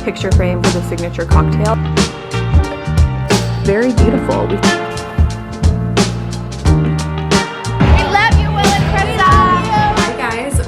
picture frame for the signature cocktail. Very beautiful.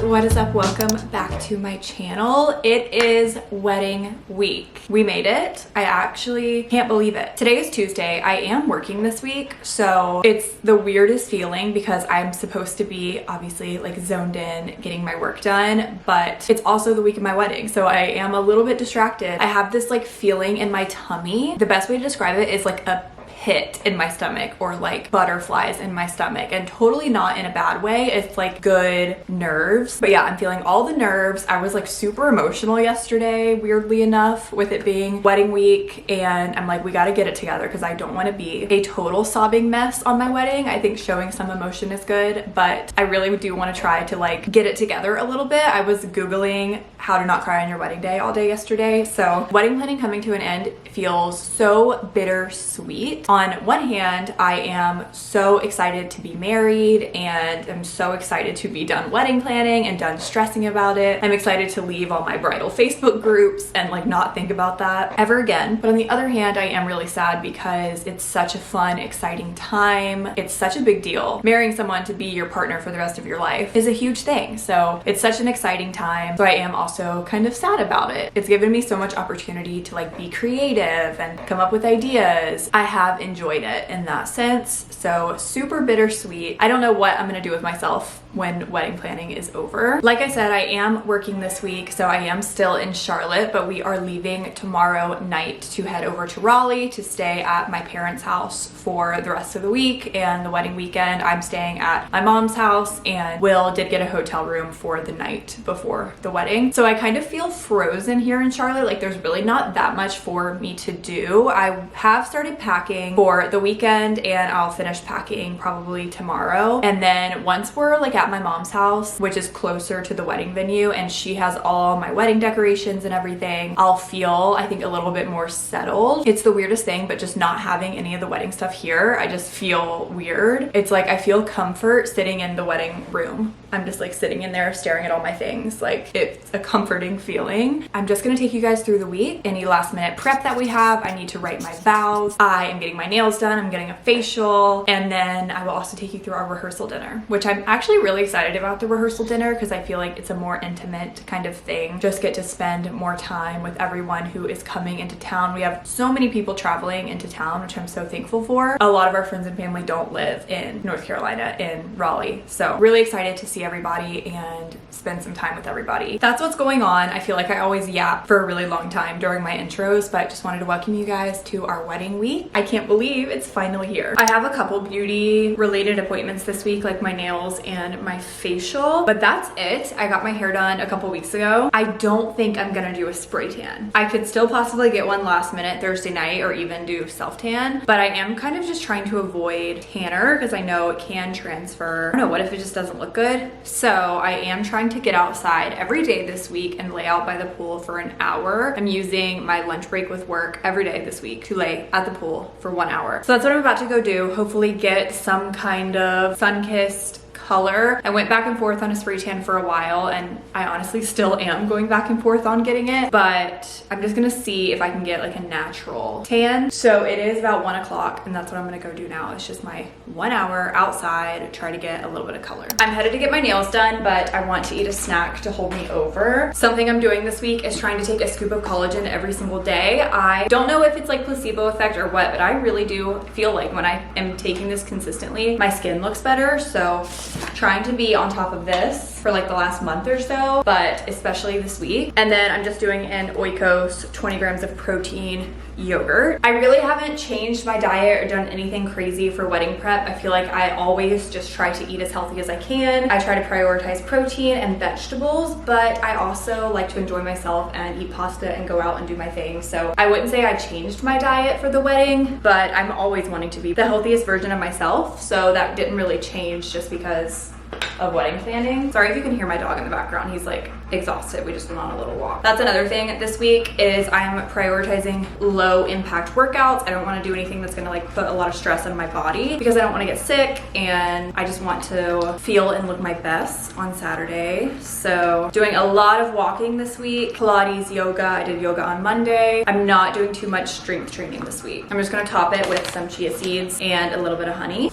What is up? Welcome back to my channel. It is wedding week. We made it. I actually can't believe it. Today is Tuesday. I am working this week, so it's the weirdest feeling because I'm supposed to be obviously like zoned in getting my work done, but it's also the week of my wedding, so I am a little bit distracted. I have this like feeling in my tummy. The best way to describe it is like a pit in my stomach or like butterflies in my stomach, and totally not in a bad way. It's like good nerves. But yeah, I'm feeling all the nerves. I was like super emotional yesterday, weirdly enough, with it being wedding week, and I'm like, we got to get it together because I don't want to be a total sobbing mess on my wedding. I think showing some emotion is good, but I really do want to try to like get it together a little bit. I was Googling how to not cry on your wedding day all day yesterday. So wedding planning coming to an end feels so bittersweet. On one hand, I am so excited to be married and I'm so excited to be done wedding planning and done stressing about it. I'm excited to leave all my bridal Facebook groups and like not think about that ever again. But on the other hand, I am really sad because it's such a fun, exciting time. It's such a big deal. Marrying someone to be your partner for the rest of your life is a huge thing. So it's such an exciting time. So I am also kind of sad about it. It's given me so much opportunity to like be creative and come up with ideas. I have enjoyed it in that sense. So super bittersweet. I don't know what I'm gonna do with myself when wedding planning is over. Like I said, I am working this week, so I am still in Charlotte, but we are leaving tomorrow night to head over to Raleigh to stay at my parents' house for the rest of the week. And the wedding weekend, I'm staying at my mom's house, and Will did get a hotel room for the night before the wedding. So I kind of feel frozen here in Charlotte. Like there's really not that much for me to do. I have started packing for the weekend and I'll finish packing probably tomorrow. And then once we're like at my mom's house, which is closer to the wedding venue, and she has all my wedding decorations and everything, I'll feel, I think, a little bit more settled. It's the weirdest thing, but just not having any of the wedding stuff here, I just feel weird. It's like I feel comfort sitting in the wedding room. I'm just like sitting in there staring at all my things. Like it's a comforting feeling. I'm just gonna take you guys through the week. Any last minute prep that we have. I need to write my vows. I am getting my nails done. I'm getting a facial. And then I will also take you through our rehearsal dinner, which I'm actually really excited about the rehearsal dinner because I feel like it's a more intimate kind of thing. Just get to spend more time with everyone who is coming into town. We have so many people traveling into town, which I'm so thankful for. A lot of our friends and family don't live in North Carolina, in Raleigh. So really excited to see everybody and spend some time with everybody. That's what's going on. I feel like I always yap for a really long time during my intros, but just wanted to welcome you guys to our wedding week. I can't believe it's finally here. I have a couple beauty related appointments this week, like my nails and my facial, but that's it. I got my hair done a couple weeks ago. I don't think I'm gonna do a spray tan. I could still possibly get one last minute Thursday night or even do self tan, but I am kind of just trying to avoid tanner because I know it can transfer. I don't know, what if it just doesn't look good? So I am trying to get outside every day this week and lay out by the pool for an hour. I'm using my lunch break with work every day this week to lay at the pool for 1 hour. So that's what I'm about to go do. Hopefully get some kind of sun-kissed color. I went back and forth on a spray tan for a while, and I honestly still am going back and forth on getting it, but I'm just gonna see if I can get like a natural tan. So it is about 1 o'clock, and that's what I'm gonna go do now. It's just my 1 hour outside, try to get a little bit of color. I'm headed to get my nails done, but I want to eat a snack to hold me over. Something I'm doing this week is trying to take a scoop of collagen every single day. I don't know if it's like placebo effect or what, but I really do feel like when I am taking this consistently, my skin looks better. So trying to be on top of this for like the last month or so, but especially this week. And then I'm just doing an Oikos 20 grams of protein yogurt. I really haven't changed my diet or done anything crazy for wedding prep. I feel like I always just try to eat as healthy as I can. I try to prioritize protein and vegetables, but I also like to enjoy myself and eat pasta and go out and do my thing. So I wouldn't say I changed my diet for the wedding, but I'm always wanting to be the healthiest version of myself. So that didn't really change just because of wedding planning. Sorry if you can hear my dog in the background. He's like exhausted. We just went on a little walk. That's another thing this week is I'm prioritizing low impact workouts. I don't want to do anything that's going to like put a lot of stress on my body because I don't want to get sick, and I just want to feel and look my best on Saturday. So doing a lot of walking this week, Pilates, yoga. I did yoga on Monday. I'm not doing too much strength training this week. I'm just going to top it with some chia seeds and a little bit of honey.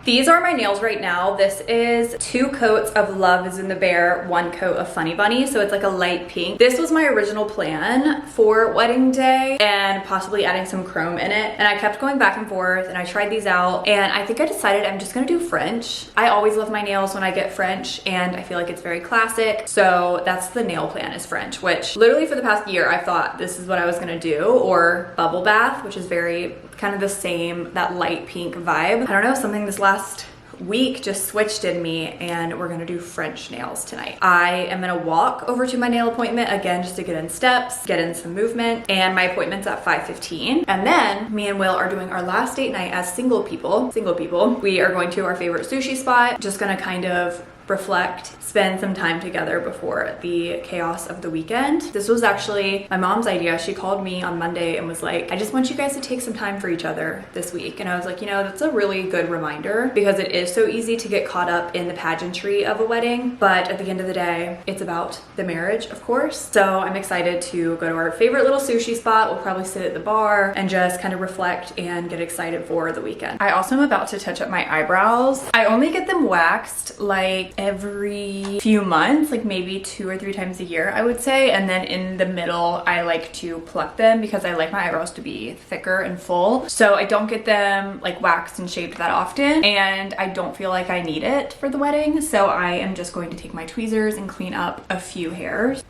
These are my nails right now. This is 2 coats of Love is in the Bear, 1 coat of Funny Bunny. So it's like a light pink. This was my original plan for wedding day and possibly adding some chrome in it. And I kept going back and forth and I tried these out and I think I decided I'm just gonna do French. I always love my nails when I get French and I feel like it's very classic. So that's the nail plan, is French, which literally for the past year I thought this is what I was gonna do, or bubble bath, which is very kind of the same, that light pink vibe. I don't know, something this last week just switched in me and we're gonna do French nails tonight. I am gonna walk over to my nail appointment again just to get in steps, get in some movement, and my appointment's at 5:15. And then me and Will are doing our last date night as single people. We are going to our favorite sushi spot, just gonna kind of reflect, spend some time together before the chaos of the weekend. This was actually my mom's idea. She called me on Monday and was like, I just want you guys to take some time for each other this week. And I was like, you know, that's a really good reminder because it is so easy to get caught up in the pageantry of a wedding. But at the end of the day, it's about the marriage, of course. So I'm excited to go to our favorite little sushi spot. We'll probably sit at the bar and just kind of reflect and get excited for the weekend. I also am about to touch up my eyebrows. I only get them waxed like every few months, like maybe 2 or 3 times a year, I would say. And then in the middle, I like to pluck them because I like my eyebrows to be thicker and full. So I don't get them like waxed and shaped that often. And I don't feel like I need it for the wedding. So I am just going to take my tweezers and clean up a few hairs.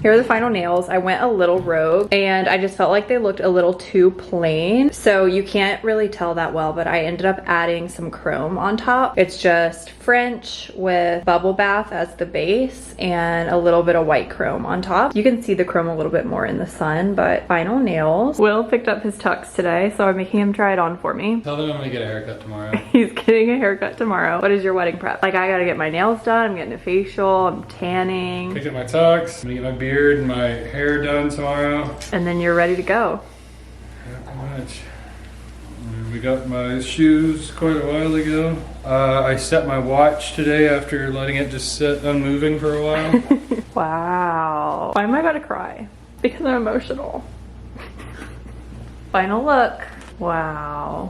Here are the final nails. I went a little rogue and I just felt like they looked a little too plain. So you can't really tell that well, but I ended up adding some chrome on top. It's just French with bubble bath as the base and a little bit of white chrome on top. You can see the chrome a little bit more in the sun, but final nails. Will picked up his tux today, so I'm making him try it on for me. Tell them I'm gonna get a haircut tomorrow. He's getting a haircut tomorrow. What is your wedding prep? Like, I gotta get my nails done, I'm getting a facial, I'm tanning. Picked up my tux, I'm gonna get my beard and my hair done tomorrow. And then you're ready to go. Yeah, pretty much. We got my shoes quite a while ago. I set my watch today after letting it just sit unmoving for a while. Wow. Why am I about to cry? Because I'm emotional. Final look. Wow.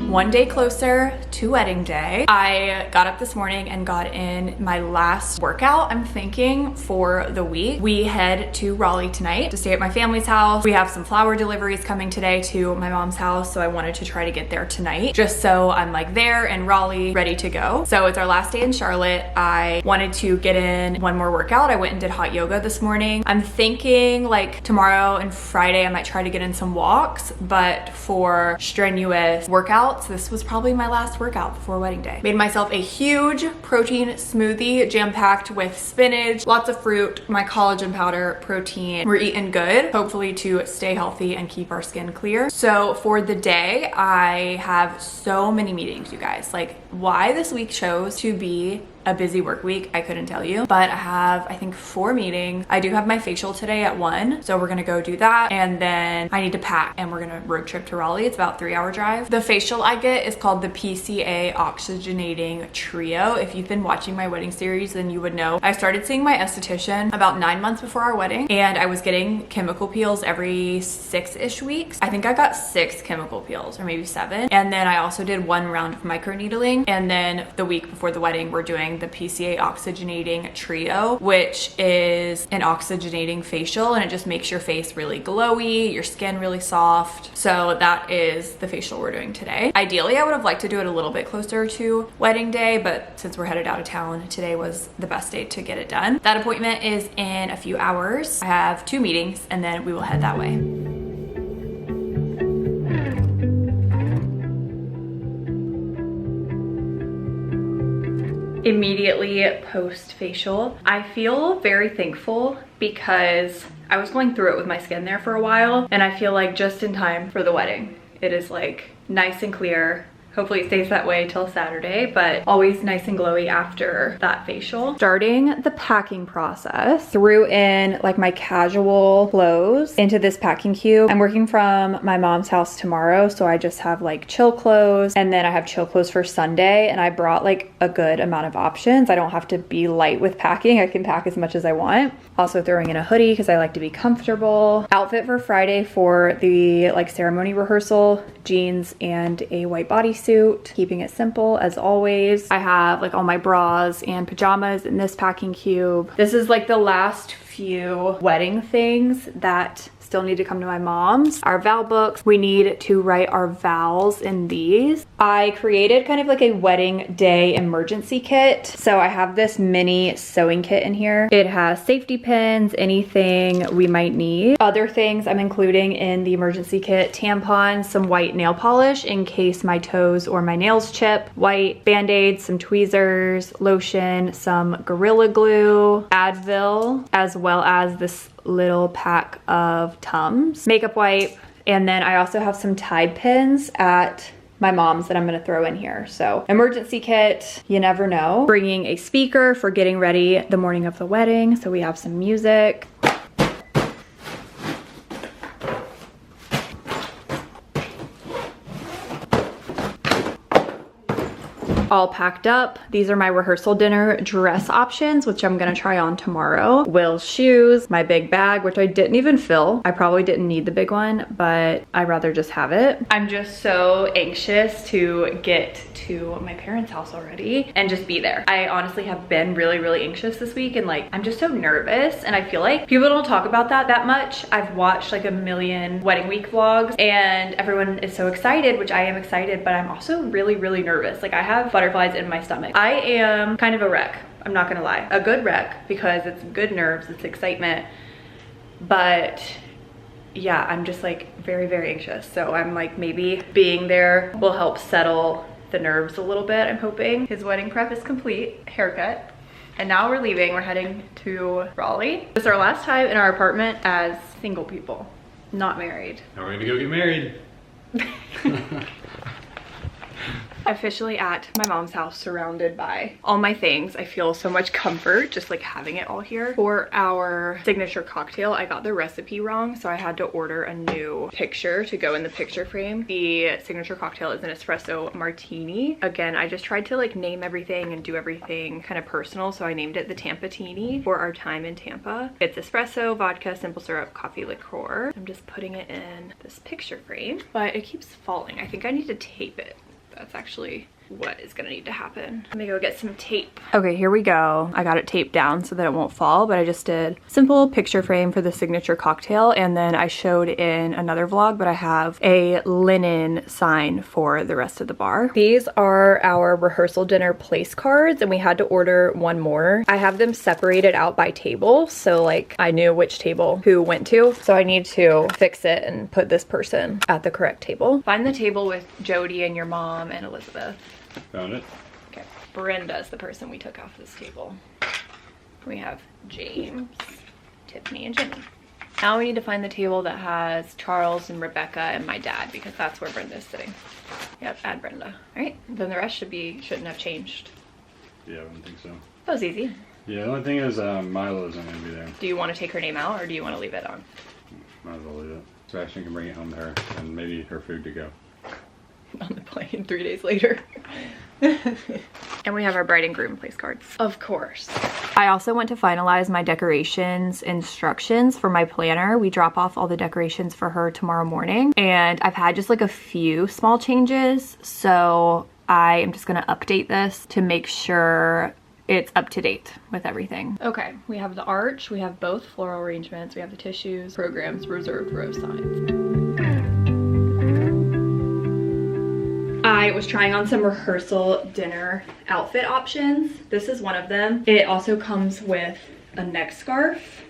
One day closer to wedding day. I got up this morning and got in my last workout, I'm thinking, for the week. We head to Raleigh tonight to stay at my family's house. We have some flower deliveries coming today to my mom's house, so I wanted to try to get there tonight just so I'm like there in Raleigh ready to go. So it's our last day in Charlotte. I wanted to get in one more workout. I went and did hot yoga this morning. I'm thinking like tomorrow and Friday I might try to get in some walks, but for strenuous workouts, this was probably my last workout before wedding day. Made myself a huge protein smoothie, jam-packed with spinach, lots of fruit, my collagen powder, protein. We're eating good, hopefully to stay healthy and keep our skin clear. So for the day, I have so many meetings, you guys. Like, why this week chose to be a busy work week, I couldn't tell you, but I have, I think, 4 meetings. I do have my facial today at 1, so we're gonna go do that, and then I need to pack and we're gonna road trip to Raleigh. It's about a 3-hour drive. The facial I get is called the PCA Oxygenating Trio. If you've been watching my wedding series, then you would know. I started seeing my esthetician about 9 months before our wedding, and I was getting chemical peels every 6-ish weeks. I think I got 6 chemical peels, or maybe 7. And then I also did 1 round of microneedling, and then the week before the wedding, we're doing the PCA Oxygenating Trio, which is an oxygenating facial, and it just makes your face really glowy, your skin really soft. So that is the facial we're doing today. Ideally, I would have liked to do it a little bit closer to wedding day, but since we're headed out of town, today was the best day to get it done. That appointment is in a few hours. I have 2 meetings, and then we will head that way. Immediately post facial, I feel very thankful because I was going through it with my skin there for a while, and I feel like just in time for the wedding. It is like nice and clear. Hopefully it stays that way till Saturday, but always nice and glowy after that facial. Starting the packing process, threw in like my casual clothes into this packing cube. I'm working from my mom's house tomorrow, so I just have like chill clothes, and then I have chill clothes for Sunday, and I brought like a good amount of options. I don't have to be light with packing. I can pack as much as I want. Also throwing in a hoodie because I like to be comfortable. Outfit for Friday for the like ceremony rehearsal, jeans and a white bodysuit, keeping it simple as always. I have like all my bras and pajamas in this packing cube. This is like the last few wedding things that still need to come to my mom's. Our vow books, we need to write our vows in these. I created kind of like a wedding day emergency kit. So I have this mini sewing kit in here. It has safety pins, anything we might need. Other things I'm including in the emergency kit: tampons, some white nail polish in case my toes or my nails chip, white band-aids, some tweezers, lotion, some Gorilla Glue, Advil, as well as this little pack of Tums, makeup wipe, and then I also have some Tide pins at my mom's that I'm gonna throw in here. So emergency kit, you never know. Bringing a speaker for getting ready the morning of the wedding, so we have some music. All packed up. These are my rehearsal dinner dress options, which I'm gonna try on tomorrow. Will's shoes, my big bag, which I didn't even fill. I probably didn't need the big one, but I'd rather just have it. I'm just so anxious to get to my parents' house already and just be there. I honestly have been really anxious this week, and like, I'm just so nervous, and I feel like people don't talk about that much. I've watched like a million wedding week vlogs, and everyone is so excited, which I am excited, but I'm also really nervous. Like, I have butterflies in my stomach. I am kind of a wreck, I'm not gonna lie. A good wreck, because it's good nerves, it's excitement, but yeah, I'm just like very anxious. So I'm like, maybe being there will help settle the nerves a little bit, I'm hoping. His wedding prep is complete, haircut, and now we're leaving. We're heading to Raleigh. This is our last time in our apartment as single people, not married. Now we're gonna go get married. Officially at my mom's house, surrounded by all my things. I feel so much comfort just like having it all here. For our signature cocktail, I got the recipe wrong, so I had to order a new picture to go in the picture frame. The signature cocktail is an espresso martini. Again, I just tried to like name everything and do everything kind of personal, so I named it the Tampatini for our time in Tampa. It's espresso, vodka, simple syrup, coffee liqueur. I'm just putting it in this picture frame, but it keeps falling. I think I need to tape it. That's actually what is gonna need to happen. Let me go get some tape. Okay, here we go. I got it taped down so that it won't fall, but I just did simple picture frame for the signature cocktail, and then I showed in another vlog, but I have a linen sign for the rest of the bar. These are our rehearsal dinner place cards, and we had to order one more. I have them separated out by table, so like I knew which table who went to, so I need to fix it and put this person at the correct table. Find the table with Jody and your mom and Elizabeth. Found it. Okay, Brenda's the person we took off this table. We have James, Tiffany, and Jimmy. Now we need to find the table that has Charles and Rebecca and my dad, because that's where Brenda's sitting. Yep, add Brenda. All right, then the rest shouldn't have changed. Yeah, I wouldn't think so. That was easy. Yeah, the only thing is Milo isn't going to be there. Do you want to take her name out or do you want to leave it on? Might as well leave it. So Ashton can bring it home to her and maybe her food to go. On the plane 3 days later. And we have our bride and groom place cards. Of course. I also went to finalize my decorations instructions for my planner. We drop off all the decorations for her tomorrow morning. And I've had just like a few small changes. So I am just gonna update this to make sure it's up to date with everything. Okay, we have the arch, we have both floral arrangements, we have the tissues, programs, reserved row signs. I was trying on some rehearsal dinner outfit options. This is one of them. It also comes with a neck scarf.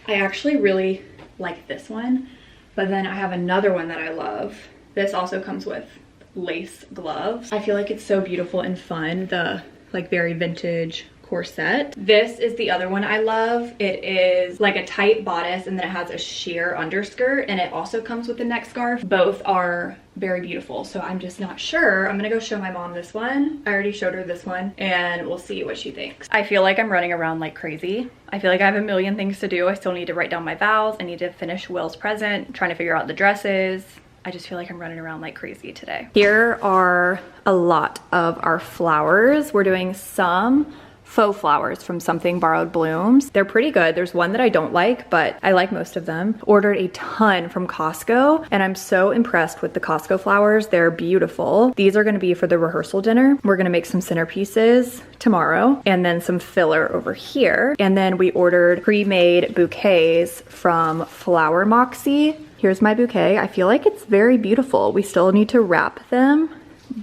I actually really like this one, but then I have another one that I love. This also comes with lace gloves. I feel like it's so beautiful and fun, the like very vintage corset. This is the other one I love. It is like a tight bodice and then it has a sheer underskirt and it also comes with a neck scarf. Both are very beautiful, so I'm just not sure. I'm gonna go show my mom this one. I already showed her this one and we'll see what she thinks. I feel like I'm running around like crazy. I feel like I have a million things to do. I still need to write down my vows. I need to finish Will's present, trying to figure out the dresses. I just feel like I'm running around like crazy today. Here are a lot of our flowers. We're doing some faux flowers from Something Borrowed Blooms. They're pretty good. There's one that I don't like, but I like most of them. Ordered a ton from Costco, and I'm so impressed with the Costco flowers. They're beautiful. These are gonna be for the rehearsal dinner. We're gonna make some centerpieces tomorrow, and then some filler over here. And then we ordered pre-made bouquets from Flower Moxie. Here's my bouquet. I feel like it's very beautiful. We still need to wrap them,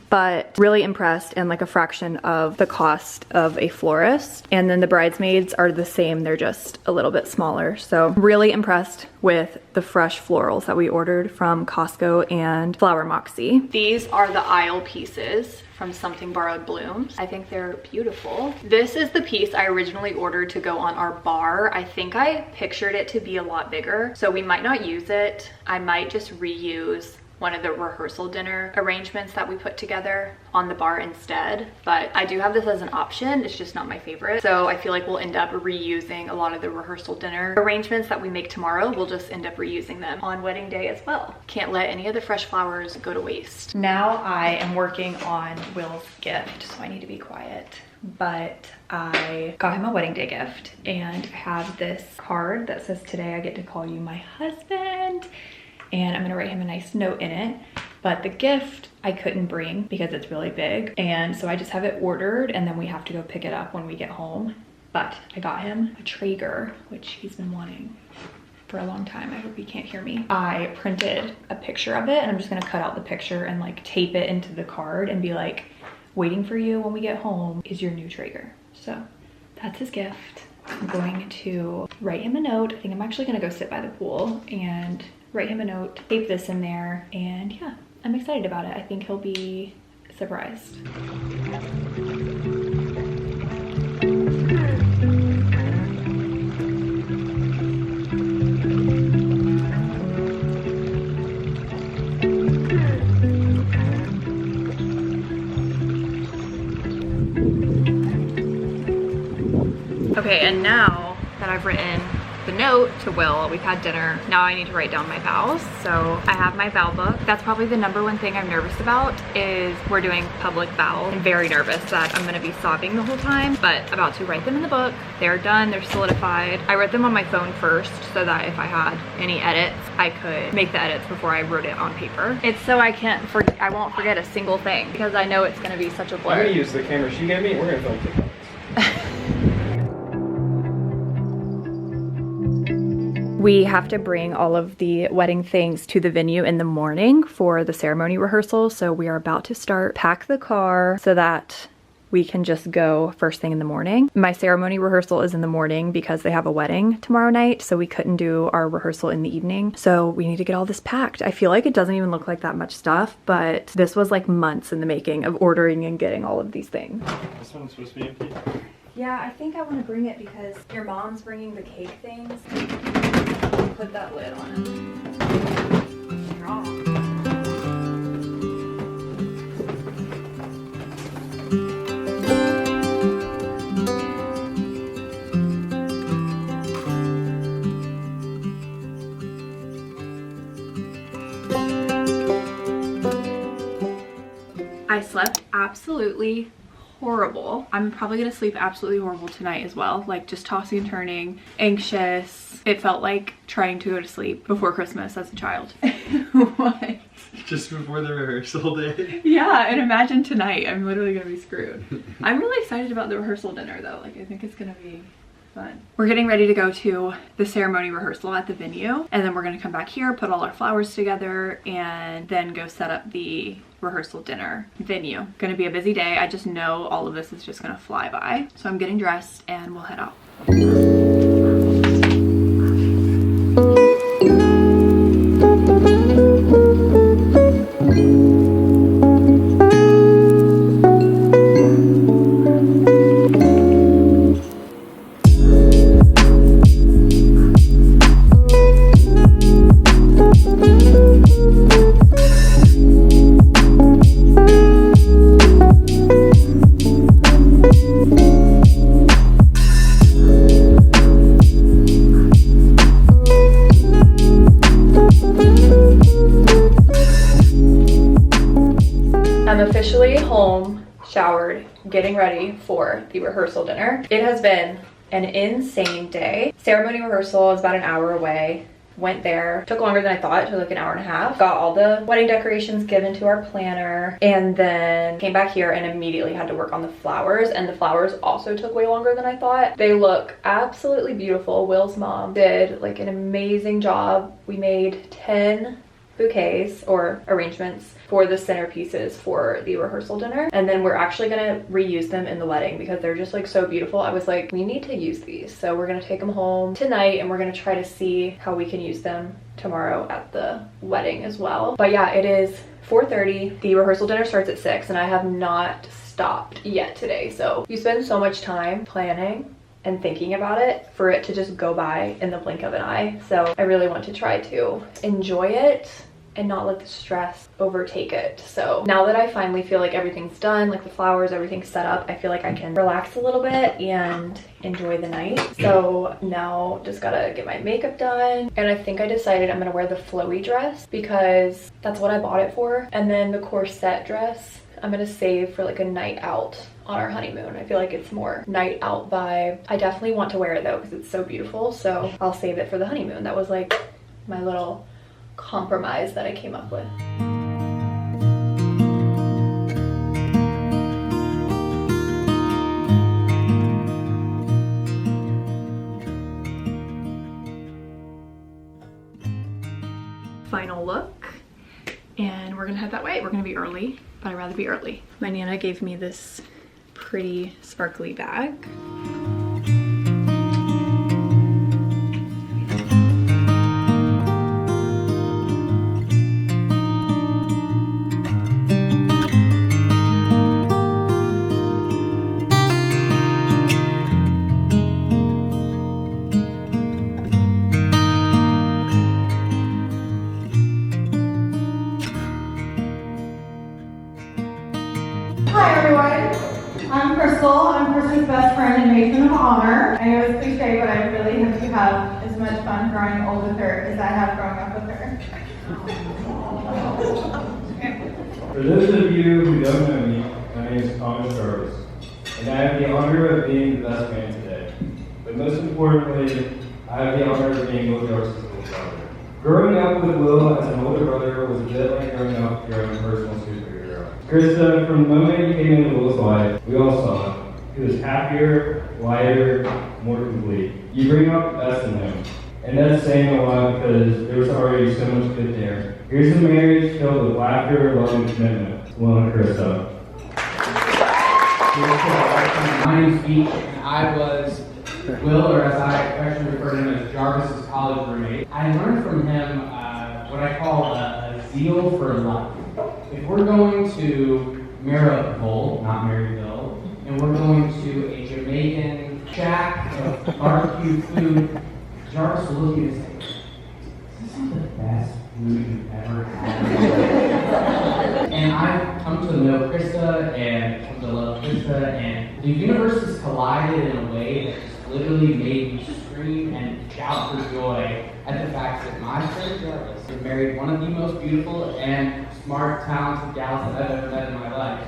but really impressed, and like a fraction of the cost of a florist. And then the bridesmaids are the same, they're just a little bit smaller. So really impressed with the fresh florals that we ordered from Costco and Flower Moxie. These are the aisle pieces from Something Borrowed Blooms. I think they're beautiful. This is the piece I originally ordered to go on our bar. I think I pictured it to be a lot bigger, so we might not use it. I might just reuse one of the rehearsal dinner arrangements that we put together on the bar instead. But I do have this as an option, it's just not my favorite. So I feel like we'll end up reusing a lot of the rehearsal dinner arrangements that we make tomorrow. We'll just end up reusing them on wedding day as well. Can't let any of the fresh flowers go to waste. Now I am working on Will's gift, so I need to be quiet. But I got him a wedding day gift, and I have this card that says, "Today I get to call you my husband." And I'm gonna write him a nice note in it. But the gift I couldn't bring because it's really big. And so I just have it ordered, and then we have to go pick it up when we get home. But I got him a Traeger, which he's been wanting for a long time. I hope he can't hear me. I printed a picture of it, and I'm just gonna cut out the picture and like tape it into the card and be like, "Waiting for you when we get home is your new Traeger." So that's his gift. I'm going to write him a note. I think I'm actually gonna go sit by the pool and write him a note, tape this in there, and yeah, I'm excited about it. I think he'll be surprised. Okay, and now that I've written the note to Will, we've had dinner, now I need to write down my vows. So I have my vow book. That's probably the #1 thing I'm nervous about, is we're doing public vows. I'm very nervous that I'm gonna be sobbing the whole time, but about to write them in the book. They're done, they're solidified. I wrote them on my phone first so that if I had any edits, I could make the edits before I wrote it on paper. It's so I won't forget a single thing, because I know it's gonna be such a blur. I'm gonna use the camera she gave me, we're gonna film TikToks. We have to bring all of the wedding things to the venue in the morning for the ceremony rehearsal. So we are about to pack the car so that we can just go first thing in the morning. My ceremony rehearsal is in the morning because they have a wedding tomorrow night, so we couldn't do our rehearsal in the evening. So we need to get all this packed. I feel like it doesn't even look like that much stuff, but this was like months in the making of ordering and getting all of these things. This one's supposed to be empty? Yeah, I think I want to bring it because your mom's bringing the cake things. Put that lid on it. Wrong. slept absolutely horrible. I'm probably gonna sleep absolutely horrible tonight as well. Like just tossing and turning, anxious. It felt like trying to go to sleep before Christmas as a child. What? Just before the rehearsal day. Yeah, and imagine tonight. I'm literally gonna be screwed. I'm really excited about the rehearsal dinner though. Like I think it's gonna be fun. We're getting ready to go to the ceremony rehearsal at the venue, and then we're gonna come back here, put all our flowers together, and then go set up the rehearsal dinner venue. Gonna be a busy day. I just know all of this is just gonna fly by. So I'm getting dressed and we'll head out. Officially home, showered, getting ready for the rehearsal dinner. It has been an insane day. Ceremony rehearsal is about an hour away. Went there, took longer than I thought. It took like an hour and a half. Got all the wedding decorations given to our planner, and then came back here and immediately had to work on the flowers, and the flowers also took way longer than I thought. They look absolutely beautiful. Will's mom did like an amazing job. We made 10 bouquets or arrangements for the centerpieces for the rehearsal dinner, and then we're actually gonna reuse them in the wedding because they're just like so beautiful. I was like, we need to use these, so we're gonna take them home tonight and we're gonna try to see how we can use them tomorrow at the wedding as well. But yeah, it is 4:30. The rehearsal dinner starts at 6 and I have not stopped yet today. So you spend so much time planning and thinking about it for it to just go by in the blink of an eye. So I really want to try to enjoy it and not let the stress overtake it. So now that I finally feel like everything's done, like the flowers, everything's set up, I feel like I can relax a little bit and enjoy the night. So now just gotta get my makeup done. And I think I decided I'm gonna wear the flowy dress because that's what I bought it for. And then the corset dress, I'm gonna save for like a night out on our honeymoon. I feel like it's more night out vibe. I definitely want to wear it though because it's so beautiful. So I'll save it for the honeymoon. That was like my little compromise that I came up with. Final look, and we're gonna head that way. We're gonna be early, but I'd rather be early. My Nana gave me this pretty sparkly bag. Hi everyone, I'm Crystal. I'm Krista's best friend and matron of honor. I know it's cliche, but I really hope you have as much fun growing old with her as I have growing up with her. For those of you who don't know me, my name is Jarvis, and I have the honor of being the best man today. But most importantly, I have the honor of being Will Jarvis' little brother. Growing up with Will as an older brother was a bit like growing up with your own personal superhero. Krista, from the moment you came into Will's life, we all saw it. He was happier, lighter, more complete. You bring out the best in him. And that's saying a lot because there was already so much good there. Here's a marriage filled with laughter, love, and commitment. Will and Krista. My name's Pete, and I was Will, or as I affectionately refer to him as Jarvis' college roommate. I learned from him what I call a zeal for life. If we're going to Maribel, not Maryville, and we're going to a Jamaican shack of barbecue food, Jarvis will look at you and say, "Is this the best food you've ever had?" And I've come to know Krista and come to love Krista, and the universe has collided in a way that just literally made me scream scream and shout for joy at the fact that my friend Jarvis has married one of the most beautiful and smart, talented gals that I've ever met in my life.